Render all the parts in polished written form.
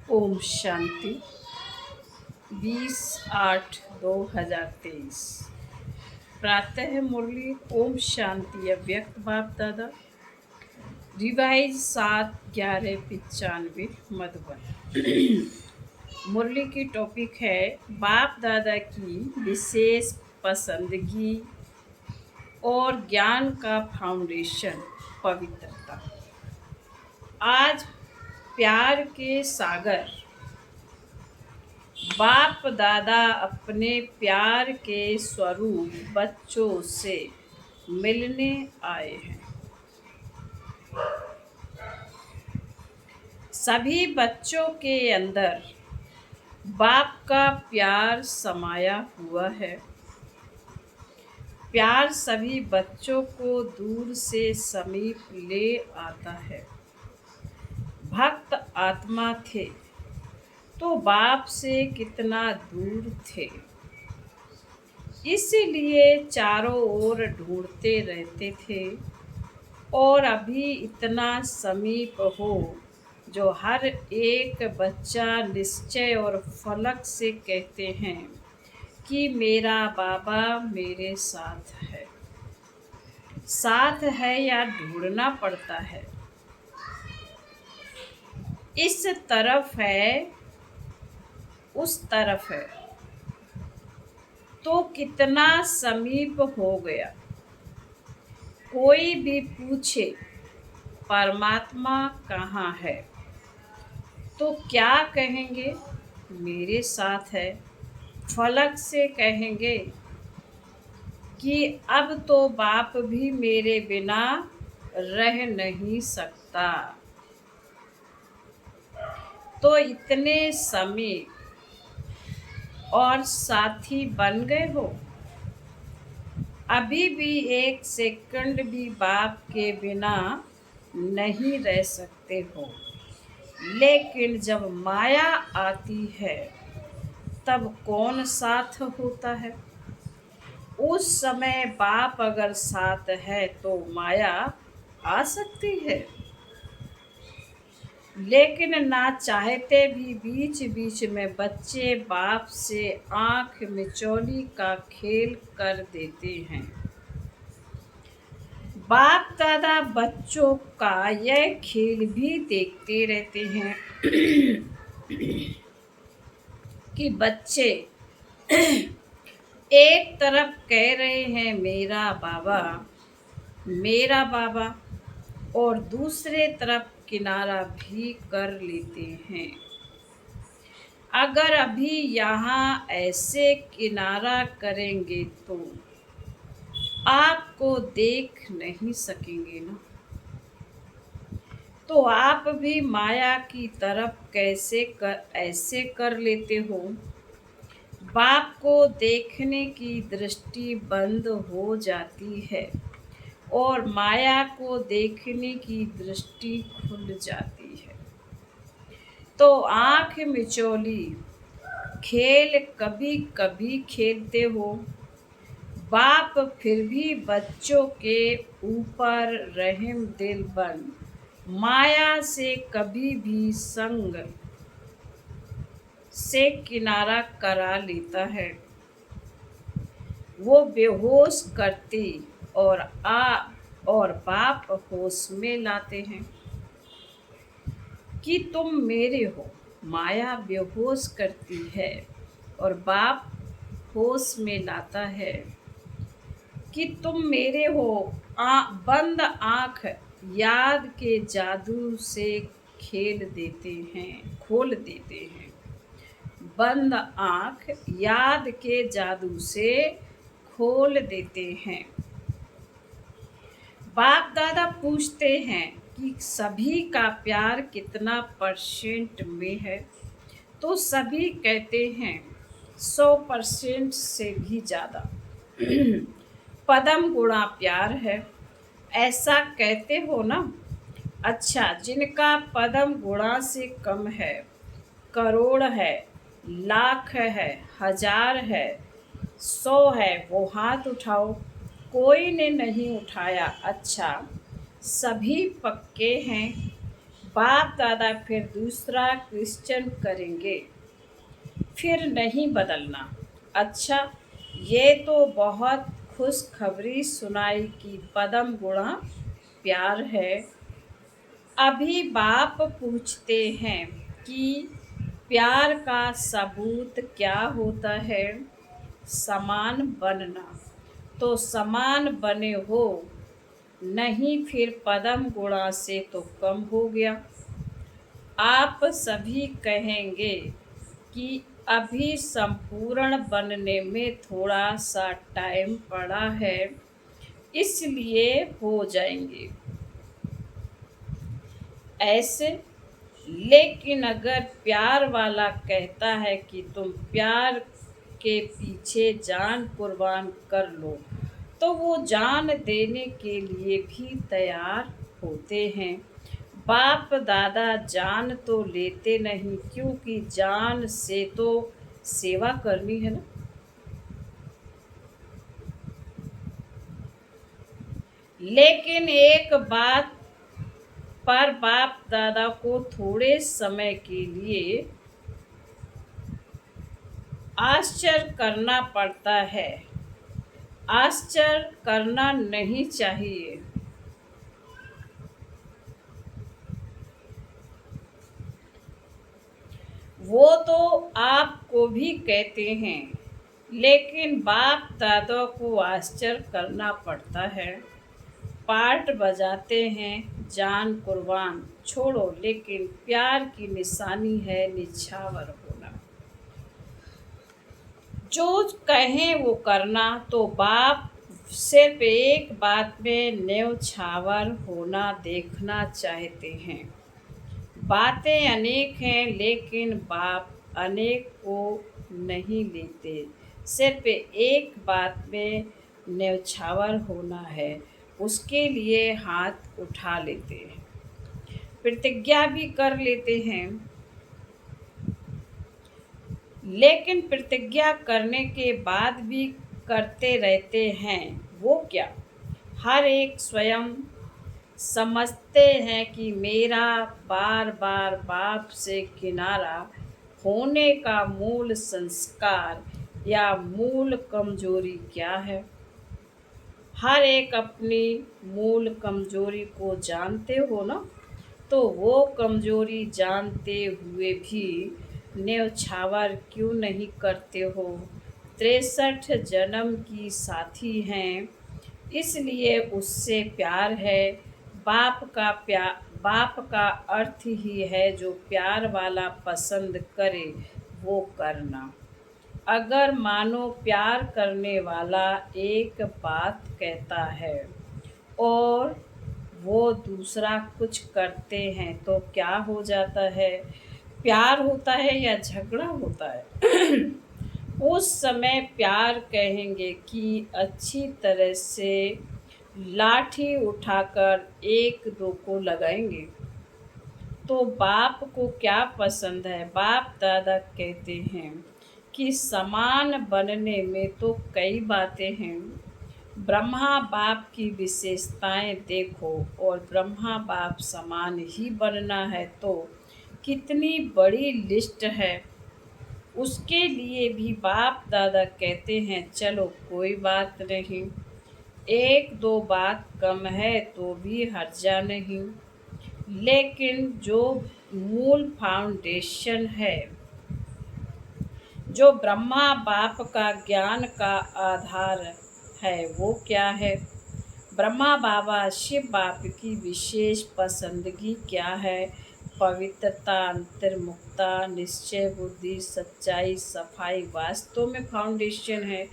ओम शांति 20/8/2023। प्रातः मुरली। ओम शांति। अव्यक्त बाप दादा। रिवाइज 7/11/95 मधुबन। मुरली की टॉपिक है बाप दादा की विशेष पसंदगी और ज्ञान का फाउंडेशन पवित्रता। आज प्यार के सागर बाप दादा अपने प्यार के स्वरूप बच्चों से मिलने आए हैं। सभी बच्चों के अंदर बाप का प्यार समाया हुआ है। प्यार सभी बच्चों को दूर से समीप ले आता है। भक्त आत्मा थे तो बाप से कितना दूर थे, इसीलिए चारों ओर ढूंढते रहते थे। और अभी इतना समीप हो जो हर एक बच्चा निश्चय और फलक से कहते हैं कि मेरा बाबा मेरे साथ है। साथ है या ढूंढना पड़ता है, इस तरफ है उस तरफ है, तो कितना समीप हो गया। कोई भी पूछे परमात्मा कहाँ है तो क्या कहेंगे? मेरे साथ है। फलक से कहेंगे कि अब तो बाप भी मेरे बिना रह नहीं सकता। तो इतने समीप और साथी बन गए हो। अभी भी एक सेकंड भी बाप के बिना नहीं रह सकते हो। लेकिन जब माया आती है तब कौन साथ होता है? उस समय बाप अगर साथ है तो माया आ सकती है, लेकिन ना चाहते भी बीच बीच में बच्चे बाप से आंख मिचौली का खेल कर देते हैं। बाप दादा बच्चों का यह खेल भी देखते रहते हैं कि बच्चे एक तरफ कह रहे हैं मेरा बाबा, और दूसरे तरफ किनारा भी कर लेते हैं। अगर अभी यहाँ ऐसे किनारा करेंगे तो आपको देख नहीं सकेंगे ना। तो आप भी माया की तरफ ऐसे कर लेते हो। बाप को देखने की दृष्टि बंद हो जाती है और माया को देखने की दृष्टि खुल जाती है। तो आंख मिचौली खेल कभी कभी खेलते हो। बाप फिर भी बच्चों के ऊपर रहम दिल बन माया से कभी भी संग से किनारा करा लेता है। वो बेहोश करती और बाप होश में लाते हैं कि तुम मेरे हो। माया बेहोश करती है और बाप होश में लाता है कि तुम मेरे हो। बंद आँख याद के जादू से खोल देते हैं। बंद आँख याद के जादू से खोल देते हैं। बाप दादा पूछते हैं कि सभी का प्यार कितना % में है? तो सभी कहते हैं 100% से भी ज़्यादा पदम गुणा प्यार है। ऐसा कहते हो ना? अच्छा, जिनका पदम गुणा से कम है, करोड़ है, लाख है, 1000 है, 100 है, वो हाथ उठाओ। कोई ने नहीं उठाया। अच्छा, सभी पक्के हैं। बाप दादा फिर दूसरा क्वेश्चन करेंगे, फिर नहीं बदलना। अच्छा, ये तो बहुत खुशखबरी सुनाई कि पदम गुणा प्यार है। अभी बाप पूछते हैं कि प्यार का सबूत क्या होता है। समान बनना। तो समान बने हो, नहीं फिर पदम गुणा से तो कम हो गया। आप सभी कहेंगे कि अभी संपूर्ण बनने में थोड़ा सा टाइम पड़ा है, इसलिए हो जाएंगे ऐसे। लेकिन अगर प्यार वाला कहता है कि तुम प्यार के पीछे जान कुर्बान कर लो, तो वो जान देने के लिए भी तैयार होते हैं। बाप दादा जान तो लेते नहीं, क्योंकि जान से तो सेवा करनी है ना। लेकिन एक बात पर बाप दादा को थोड़े समय के लिए आश्चर्य करना पड़ता है। आश्चर्य करना नहीं चाहिए। वो तो आपको भी कहते हैं, लेकिन बाप दादा को आश्चर्य करना पड़ता है। पार्ट बजाते हैं जान कुर्बान छोड़ो, लेकिन प्यार की निशानी है निछावर होना। जो कहें वो करना। तो बाप सिर्फ एक बात में न्यौछावर होना देखना चाहते हैं। बातें अनेक हैं, लेकिन बाप अनेक को नहीं लेते। सिर्फ एक बात में न्यौछावर होना है, उसके लिए हाथ उठा लेते हैं, प्रतिज्ञा भी कर लेते हैं। लेकिन प्रतिज्ञा करने के बाद भी करते रहते हैं। वो क्या? हर एक स्वयं समझते हैं कि मेरा बार बार बाप से किनारा होने का मूल संस्कार या मूल कमजोरी क्या है। हर एक अपनी मूल कमजोरी को जानते हो ना। तो वो कमजोरी जानते हुए भी न्यौछावर क्यों नहीं करते हो। 63 जन्म की साथी हैं, इसलिए उससे प्यार है। बाप का अर्थ ही है जो प्यार वाला पसंद करे वो करना। अगर मानो प्यार करने वाला एक बात कहता है और वो दूसरा कुछ करते हैं, तो क्या हो जाता है? प्यार होता है या झगड़ा होता है? उस समय प्यार कहेंगे कि अच्छी तरह से लाठी उठाकर एक दो को लगाएंगे। तो बाप को क्या पसंद है? बाप दादा कहते हैं कि समान बनने में तो कई बातें हैं। ब्रह्मा बाप की विशेषताएं देखो, और ब्रह्मा बाप समान ही बनना है तो कितनी बड़ी लिस्ट है। उसके लिए भी बाप दादा कहते हैं चलो कोई बात नहीं, एक दो बात कम है तो भी हर्जा नहीं। लेकिन जो मूल फाउंडेशन है, जो ब्रह्मा बाप का ज्ञान का आधार है, वो क्या है? ब्रह्मा बाबा शिव बाप की विशेष पसंदगी क्या है? पवित्रता, अंतर्मुखता, निश्चय बुद्धि, सच्चाई, सफाई वास्तव में फाउंडेशन है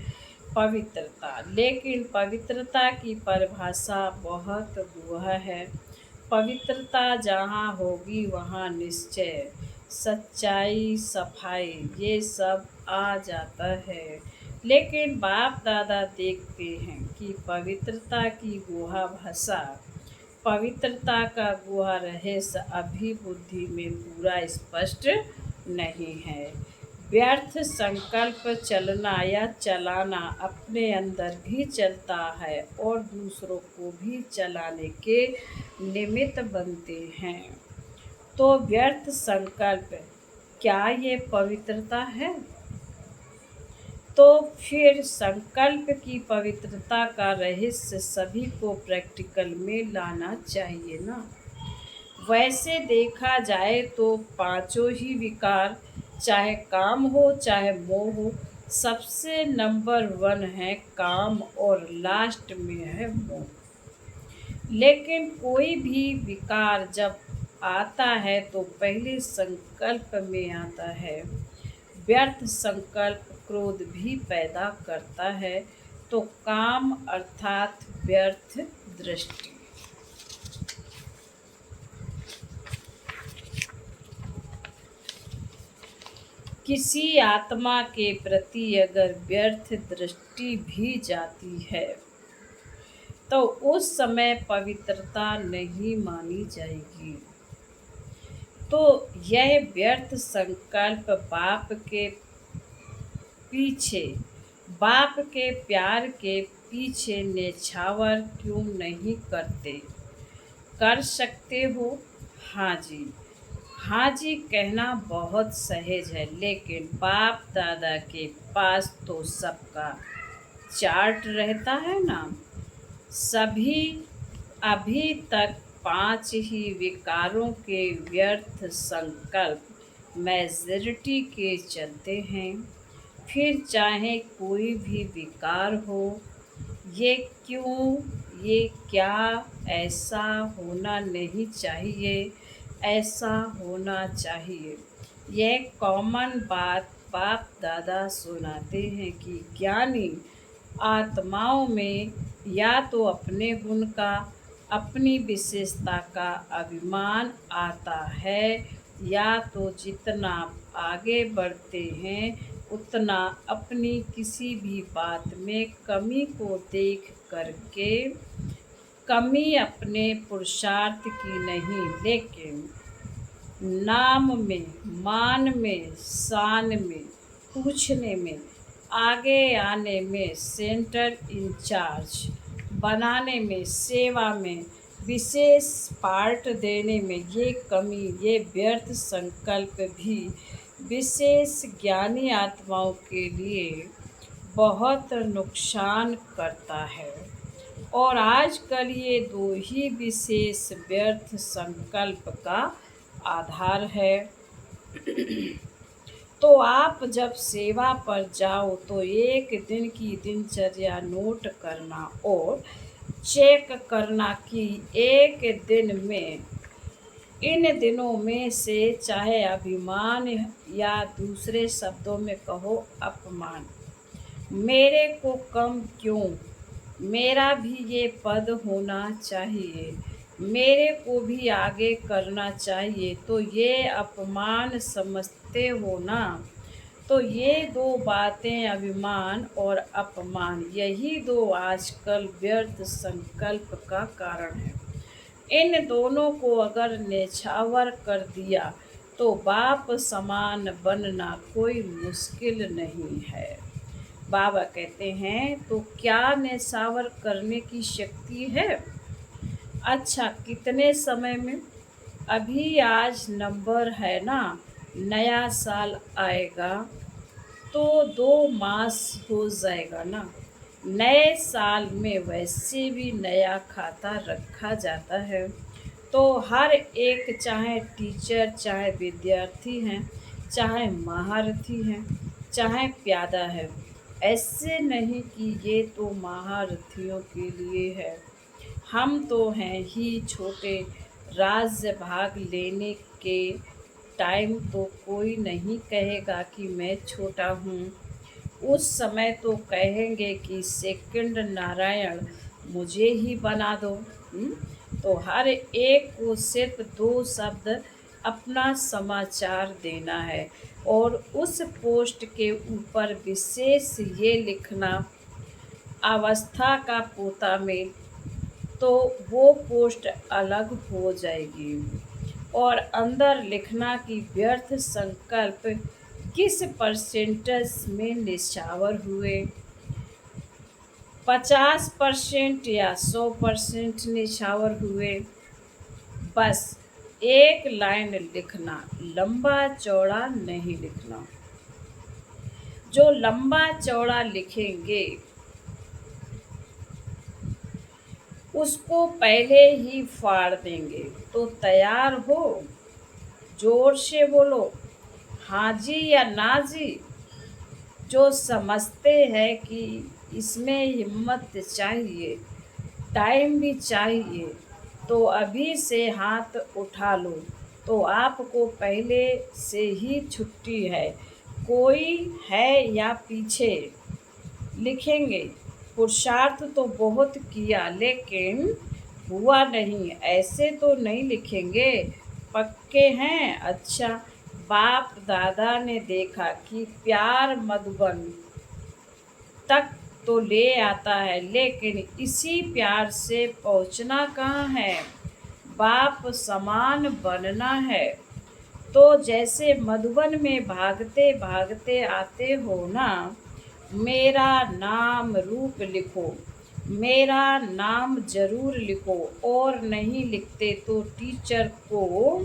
पवित्रता। लेकिन पवित्रता की परिभाषा बहुत गुहा है। पवित्रता जहाँ होगी वहाँ निश्चय, सच्चाई, सफाई ये सब आ जाता है। लेकिन बाप दादा देखते हैं कि पवित्रता की गुहा भाषा, पवित्रता का गुहा रहस्य अभी बुद्धि में पूरा स्पष्ट नहीं है। व्यर्थ संकल्प चलना या चलाना अपने अंदर भी चलता है और दूसरों को भी चलाने के निमित्त बनते हैं। तो व्यर्थ संकल्प, क्या ये पवित्रता है? तो फिर संकल्प की पवित्रता का रहस्य सभी को प्रैक्टिकल में लाना चाहिए ना। वैसे देखा जाए तो पांचों ही विकार, चाहे काम हो चाहे मोह हो, सबसे नंबर वन है काम और लास्ट में है मोह। लेकिन कोई भी विकार जब आता है तो पहले संकल्प में आता है। व्यर्थ संकल्प क्रोध भी पैदा करता है। तो काम अर्थात व्यर्थ दृष्टि। किसी आत्मा के प्रति अगर व्यर्थ दृष्टि भी जाती है तो उस समय पवित्रता नहीं मानी जाएगी। तो यह व्यर्थ संकल्प पीछे बाप के प्यार के पीछे नेछावर क्यों नहीं करते? कर सकते हो? हाँ जी। हाँ जी कहना बहुत सहज है, लेकिन बाप दादा के पास तो सबका चार्ट रहता है ना। सभी अभी तक पांच ही विकारों के व्यर्थ संकल्प मेजॉरिटी के चलते हैं। फिर चाहे कोई भी विकार हो, ये क्यों, ये क्या, ऐसा होना नहीं चाहिए, ऐसा होना चाहिए। यह कॉमन बात बाप दादा सुनाते हैं कि ज्ञानी आत्माओं में या तो अपने गुण का, अपनी विशेषता का अभिमान आता है, या तो जितना आगे बढ़ते हैं उतना अपनी किसी भी बात में कमी को देख करके, कमी अपने पुरुषार्थ की नहीं लेकिन नाम में, मान में, शान में, पूछने में, आगे आने में, सेंटर इंचार्ज बनाने में, सेवा में, विशेष पार्ट देने में, ये कमी, ये व्यर्थ संकल्प भी विशेष ज्ञानी आत्माओं के लिए बहुत नुकसान करता है। और आजकल ये दो ही विशेष व्यर्थ संकल्प का आधार है। तो आप जब सेवा पर जाओ तो एक दिन की दिनचर्या नोट करना और चेक करना कि एक दिन में, इन दिनों में से, चाहे अभिमान या दूसरे शब्दों में कहो अपमान, मेरे को कम क्यों, मेरा भी ये पद होना चाहिए, मेरे को भी आगे करना चाहिए, तो ये अपमान समझते हो ना। तो ये दो बातें, अभिमान और अपमान, यही दो आजकल व्यर्थ संकल्प का कारण है। इन दोनों को अगर नेछावर कर दिया तो बाप समान बनना कोई मुश्किल नहीं है। बाबा कहते हैं तो क्या नेछावर करने की शक्ति है? अच्छा, कितने समय में? अभी आज नंबर है ना, नया साल आएगा तो 2 मास हो जाएगा ना। नए साल में वैसे भी नया खाता रखा जाता है। तो हर एक, चाहे टीचर, चाहे विद्यार्थी हैं, चाहे महारथी हैं, चाहे प्यादा है, ऐसे नहीं कि ये तो महारथियों के लिए है। हम तो हैं ही छोटे। राज्य भाग लेने के टाइम तो कोई नहीं कहेगा कि मैं छोटा हूँ। उस समय तो कहेंगे कि सेकंड नारायण मुझे ही बना दो। तो हर एक को सिर्फ 2 शब्द अपना समाचार देना है और उस पोस्ट के ऊपर विशेष ये लिखना, अवस्था का पोता में, तो वो पोस्ट अलग हो जाएगी। और अंदर लिखना कि व्यर्थ संकल्प किस परसेंटेज में निछावर हुए, 50% या 100% निछावर हुए। बस एक लाइन लिखना, लंबा चौड़ा नहीं लिखना। जो लंबा चौड़ा लिखेंगे उसको पहले ही फाड़ देंगे। तो तैयार हो? जोर से बोलो, हाँ जी या ना जी। जो समझते हैं कि इसमें हिम्मत चाहिए, टाइम भी चाहिए, तो अभी से हाथ उठा लो। तो आपको पहले से ही छुट्टी है। कोई है या पीछे लिखेंगे? पुरुषार्थ तो बहुत किया लेकिन हुआ नहीं, ऐसे तो नहीं लिखेंगे। पक्के हैं? अच्छा। बाप दादा ने देखा कि प्यार मधुबन तक तो ले आता है, लेकिन इसी प्यार से पहुंचना कहाँ है? बाप समान बनना है। तो जैसे मधुबन में भागते भागते आते हो ना, मेरा नाम रूप लिखो, मेरा नाम जरूर लिखो। और नहीं लिखते तो टीचर को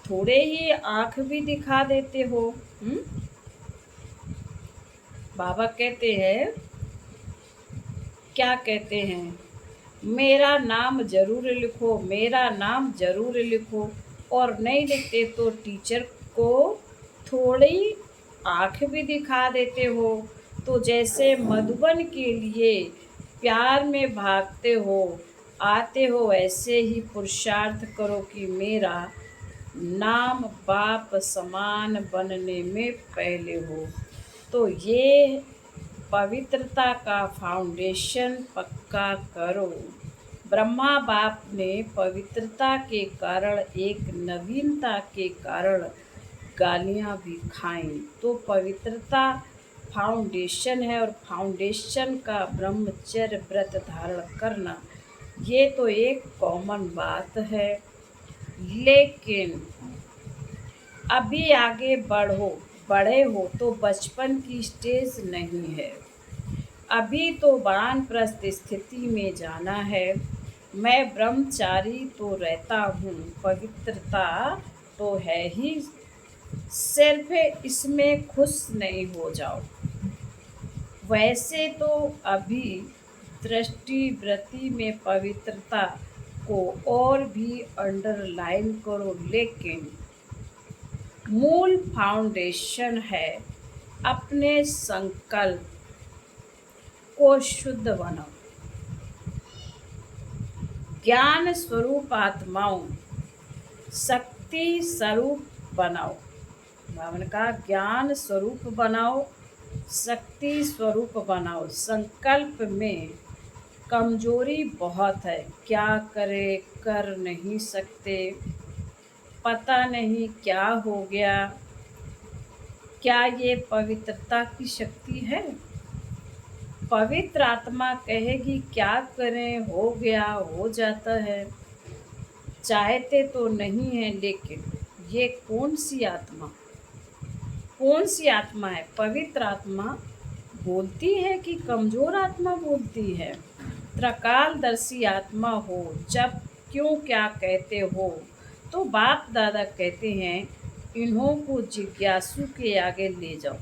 थोड़े ही आंख भी दिखा देते हो। हम्म? बाबा कहते हैं, क्या कहते हैं, मेरा नाम जरूर लिखो, मेरा नाम जरूर लिखो। और नहीं लिखते तो टीचर को थोड़ी आंख भी दिखा देते हो। तो जैसे मधुबन के लिए प्यार में भागते हो आते हो, ऐसे ही पुरुषार्थ करो कि मेरा नाम बाप समान बनने में पहले हो। तो ये पवित्रता का फाउंडेशन पक्का करो। ब्रह्मा बाप ने पवित्रता के कारण, एक नवीनता के कारण गालियां भी खाईं। तो पवित्रता फाउंडेशन है और फाउंडेशन का ब्रह्मचर्य व्रत धारण करना, ये तो एक कॉमन बात है। लेकिन अभी आगे बढ़े हो तो बचपन की स्टेज नहीं है। अभी तो वानप्रस्थ स्थिति में जाना है। मैं ब्रह्मचारी तो रहता हूँ, पवित्रता तो है ही, सिर्फ इसमें खुश नहीं हो जाओ। वैसे तो अभी दृष्टि वृत्ति में पवित्रता को और भी अंडरलाइन करो, लेकिन मूल फाउंडेशन है अपने संकल्प को शुद्ध बनाओ। ज्ञान स्वरूप आत्माओं, शक्ति स्वरूप बनाओ। बाबा ने कहा ज्ञान स्वरूप बनाओ, शक्ति स्वरूप बनाओ। संकल्प में कमजोरी बहुत है, क्या करे कर नहीं सकते, पता नहीं क्या हो गया। क्या ये पवित्रता की शक्ति है? पवित्र आत्मा कहेगी क्या करें, हो गया हो जाता है। चाहते तो नहीं है, लेकिन ये कौन सी आत्मा है? पवित्र आत्मा बोलती है कि कमजोर आत्मा बोलती है? त्रकालदर्शी आत्मा हो जब क्यों क्या कहते हो? तो बाप दादा कहते हैं, इन्हों को जिज्ञासु के आगे ले जाओ।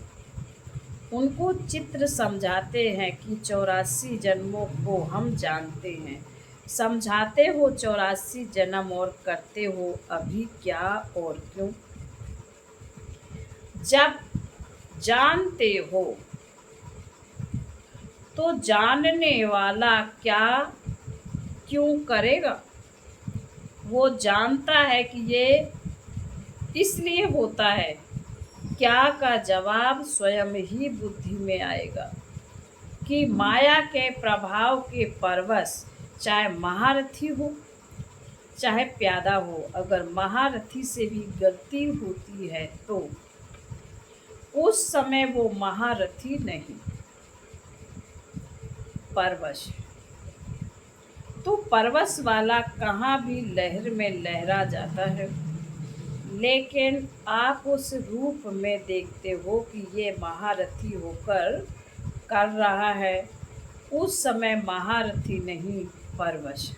उनको चित्र समझाते हैं कि 84 जन्मों को हम जानते हैं। समझाते हो 84 जन्म और करते हो अभी क्या और क्यों? जब जानते हो तो जानने वाला क्या क्यों करेगा? वो जानता है कि ये इसलिए होता है। क्या का जवाब स्वयं ही बुद्धि में आएगा कि माया के प्रभाव के परवश, चाहे महारथी हो चाहे प्यादा हो, अगर महारथी से भी गलती होती है तो उस समय वो महारथी नहीं, परवश। तो परवश वाला कहाँ भी लहर में लहरा जाता है, लेकिन आप उस रूप में देखते हो कि ये महारथी होकर कर रहा है। उस समय महारथी नहीं, परवश।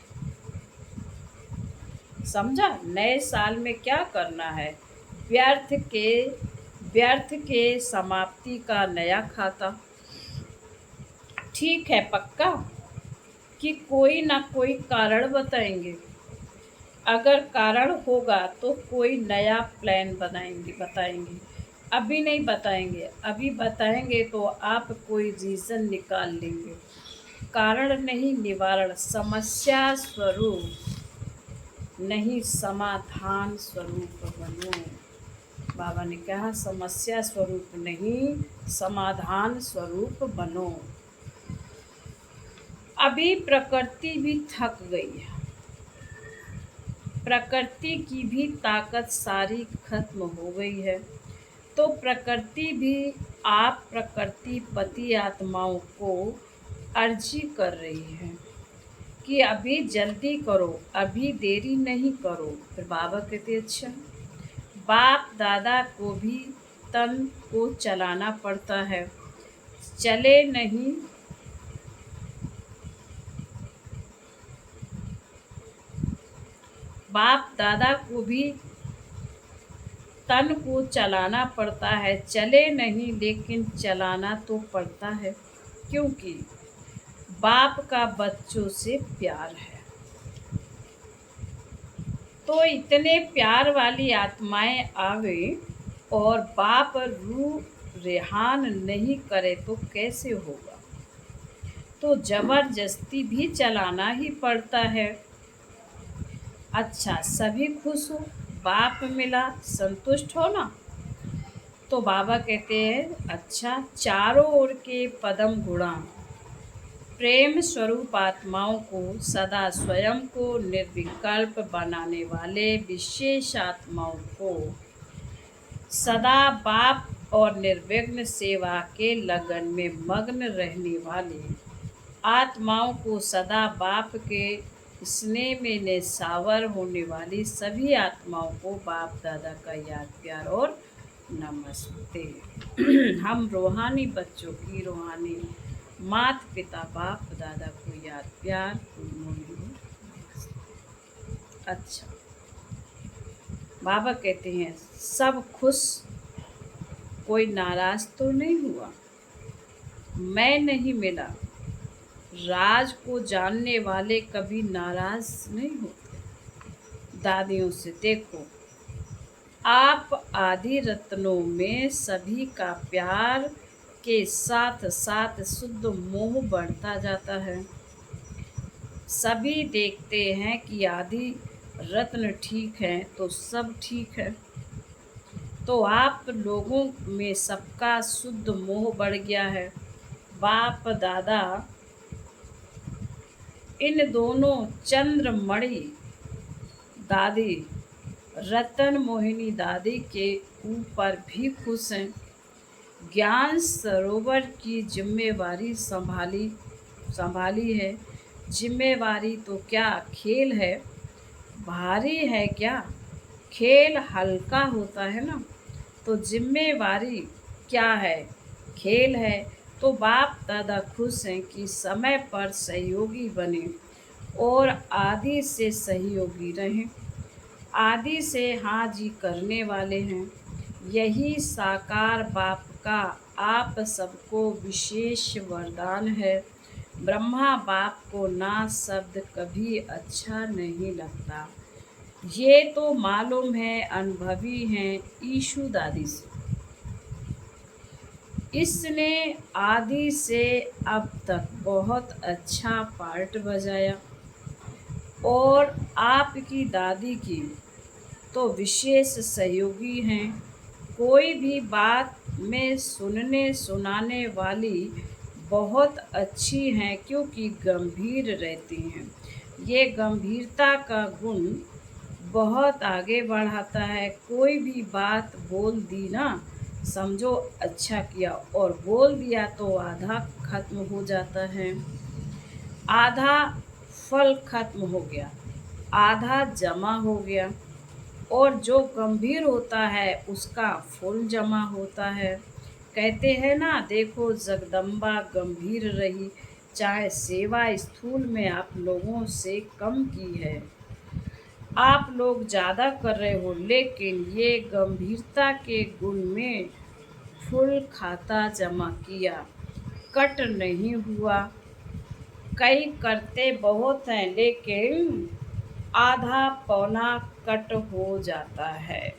समझा? नए साल में क्या करना है? व्यर्थ के व्यर्थ के समाप्ति का नया खाता। ठीक है, पक्का? कि कोई ना कोई कारण बताएंगे। अगर कारण होगा तो कोई नया प्लान बताएंगे। अभी नहीं बताएंगे। अभी बताएंगे तो आप कोई रीज़न निकाल लेंगे। कारण नहीं, निवारण। समस्या स्वरूप नहीं, समाधान स्वरूप बनो। बाबा ने कहा समस्या स्वरूप नहीं, समाधान स्वरूप बनो। अभी प्रकृति भी थक गई है। प्रकृति की भी ताकत सारी खत्म हो गई है। तो प्रकृति भी आप प्रकृतिपति आत्माओं को अर्जी कर रही है कि अभी जल्दी करो, अभी देरी नहीं करो। फिर बाबा कहते अच्छा, बाप दादा को भी तन को चलाना पड़ता है, चले नहीं। बाप दादा को भी तन को चलाना पड़ता है, चले नहीं लेकिन चलाना तो पड़ता है, क्योंकि बाप का बच्चों से प्यार है। तो इतने प्यार वाली आत्माएं आवे और बाप रूह रेहान नहीं करे तो कैसे होगा? तो जबरदस्ती भी चलाना ही पड़ता है। अच्छा, सभी खुश हो, बाप मिला, संतुष्ट हो ना? तो बाबा कहते हैं अच्छा, चारों ओर के पदम गुणा प्रेम स्वरूप आत्माओं को सदा स्वयं को निर्विकल्प बनाने वाले विशेष आत्माओं को सदा बाप और निर्विघ्न सेवा के लगन में मग्न रहने वाले आत्माओं को सदा बाप के स्नेह में निसावर होने वाली सभी आत्माओं को बाप दादा का याद प्यार और नमस्ते। हम रूहानी बच्चों की रूहानी माता पिता बाप दादा को याद प्यार गुड मॉर्निंग। अच्छा, बाबा कहते हैं सब खुश, कोई नाराज तो नहीं हुआ। मैं नहीं मिला। राज को जानने वाले कभी नाराज नहीं होते। दादियों से देखो, आप आदि रत्नों में सभी का प्यार के साथ साथ शुद्ध मोह बढ़ता जाता है। सभी देखते हैं कि आदि रत्न ठीक है तो सब ठीक है। तो आप लोगों में सबका शुद्ध मोह बढ़ गया है। बाप दादा इन दोनों चंद्रमणि दादी रतन मोहिनी दादी के ऊपर भी खुश हैं। ज्ञान सरोवर की जिम्मेवारी संभाली है। जिम्मेवारी तो क्या खेल है, भारी है क्या? खेल हल्का होता है ना, तो जिम्मेवारी क्या है, खेल है। तो बाप दादा खुश हैं कि समय पर सहयोगी बने और आदि से सहयोगी रहें। आदि से हाँ जी करने वाले हैं। यही साकार बाप का आप सबको विशेष वरदान है। ब्रह्मा बाप को ना शब्द कभी अच्छा नहीं लगता। ये तो मालूम है, अनुभवी हैं ईशु दादी से। इसने आदि से अब तक बहुत अच्छा पार्ट बजाया और आपकी दादी की तो विशेष सहयोगी हैं। कोई भी बात में सुनने सुनाने वाली बहुत अच्छी हैं, क्योंकि गंभीर रहती हैं। ये गंभीरता का गुण बहुत आगे बढ़ाता है। कोई भी बात बोल दी ना, समझो अच्छा किया, और बोल दिया तो आधा खत्म हो जाता है। आधा फल खत्म हो गया, आधा जमा हो गया, और जो गंभीर होता है उसका फूल जमा होता है। कहते हैं ना, देखो जगदम्बा गंभीर रही, चाहे सेवा स्थूल में आप लोगों से कम की है, आप लोग ज़्यादा कर रहे हो, लेकिन ये गंभीरता के गुण में फूल खाता जमा किया, कट नहीं हुआ। कई करते बहुत हैं, लेकिन आधा पौना कट हो जाता है।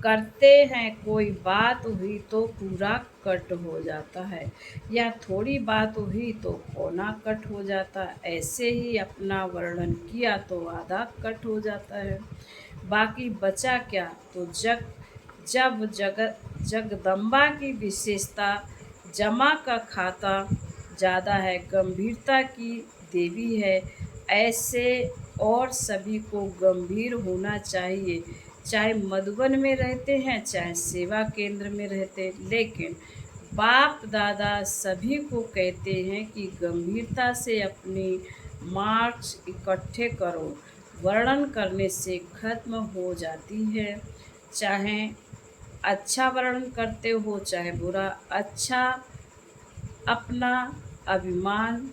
करते हैं कोई बात हुई तो पूरा कट हो जाता है, या थोड़ी बात हुई तो पौना कट हो जाता है। ऐसे ही अपना वर्णन किया तो आधा कट हो जाता है, बाकी बचा क्या। तो जगदम्बा की विशेषता जमा का खाता ज़्यादा है, गंभीरता की देवी है। ऐसे और सभी को गंभीर होना चाहिए, चाहे मधुबन में रहते हैं चाहे सेवा केंद्र में रहते हैं। लेकिन बाप दादा सभी को कहते हैं कि गंभीरता से अपनी मार्क्स इकट्ठे करो, वर्णन करने से खत्म हो जाती है। चाहे अच्छा वर्णन करते हो चाहे बुरा, अच्छा अपना अभिमान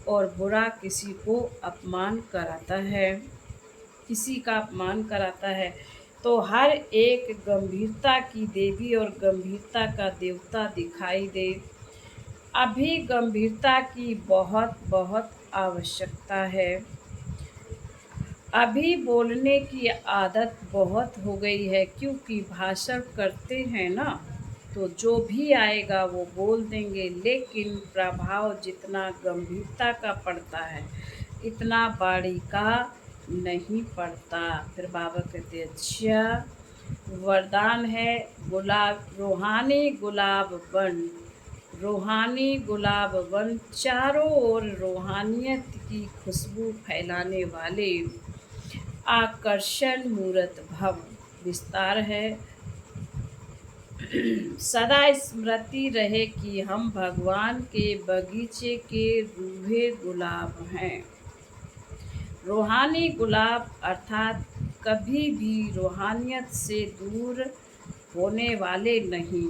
और बुरा किसी को अपमान कराता है, किसी का अपमान कराता है। तो हर एक गंभीरता की देवी और गंभीरता का देवता दिखाई दे। अभी गंभीरता की बहुत बहुत आवश्यकता है। अभी बोलने की आदत बहुत हो गई है, क्योंकि भाषण करते हैं ना, तो जो भी आएगा वो बोल देंगे, लेकिन प्रभाव जितना गंभीरता का पड़ता है इतना बाड़ी का नहीं पड़ता। फिर बाबा कहते अच्छा, वरदान है गुलाब, रूहानी गुलाब बन, रूहानी गुलाब बन, चारों ओर रूहानियत की खुशबू फैलाने वाले आकर्षण मूर्त भव। विस्तार है, सदा स्मृति रहे कि हम भगवान के बगीचे के रूहे गुलाब हैं। रूहानी गुलाब अर्थात कभी भी रूहानियत से दूर होने वाले नहीं।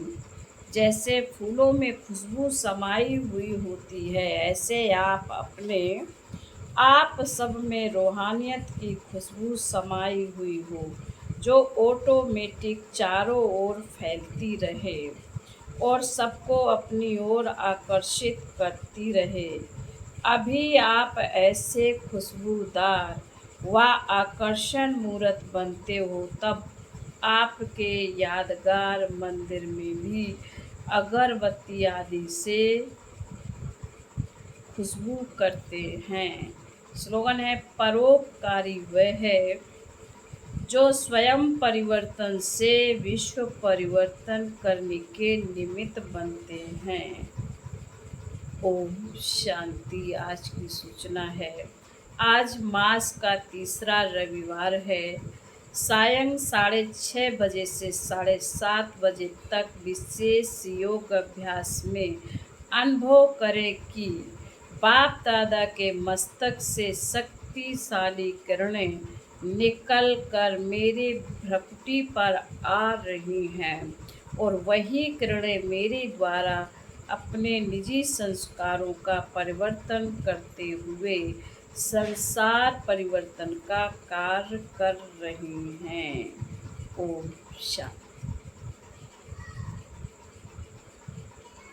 जैसे फूलों में खुशबू समाई हुई होती है, ऐसे आप सब में रूहानियत की खुशबू समाई हुई हो, जो ऑटोमेटिक चारों ओर फैलती रहे और सबको अपनी ओर आकर्षित करती रहे। अभी आप ऐसे खुशबूदार व आकर्षण मूर्त बनते हो, तब आपके यादगार मंदिर में भी अगरबत्ती आदि से खुशबू करते हैं। स्लोगन है, परोपकारी वह है जो स्वयं परिवर्तन से विश्व परिवर्तन करने के निमित्त बनते हैं। ओम शांति। आज की सूचना है, आज मास का तीसरा रविवार है। सायं 6:30 से 7:30 तक विशेष योग अभ्यास में अनुभव करें कि बाप दादा के मस्तक से शक्तिशाली किरणें निकल कर मेरे भ्रकुटी पर आ रही हैं, और वही किरणें मेरे द्वारा अपने निजी संस्कारों का परिवर्तन करते हुए संसार परिवर्तन का कार्य कर रही हैं। ओम शांति।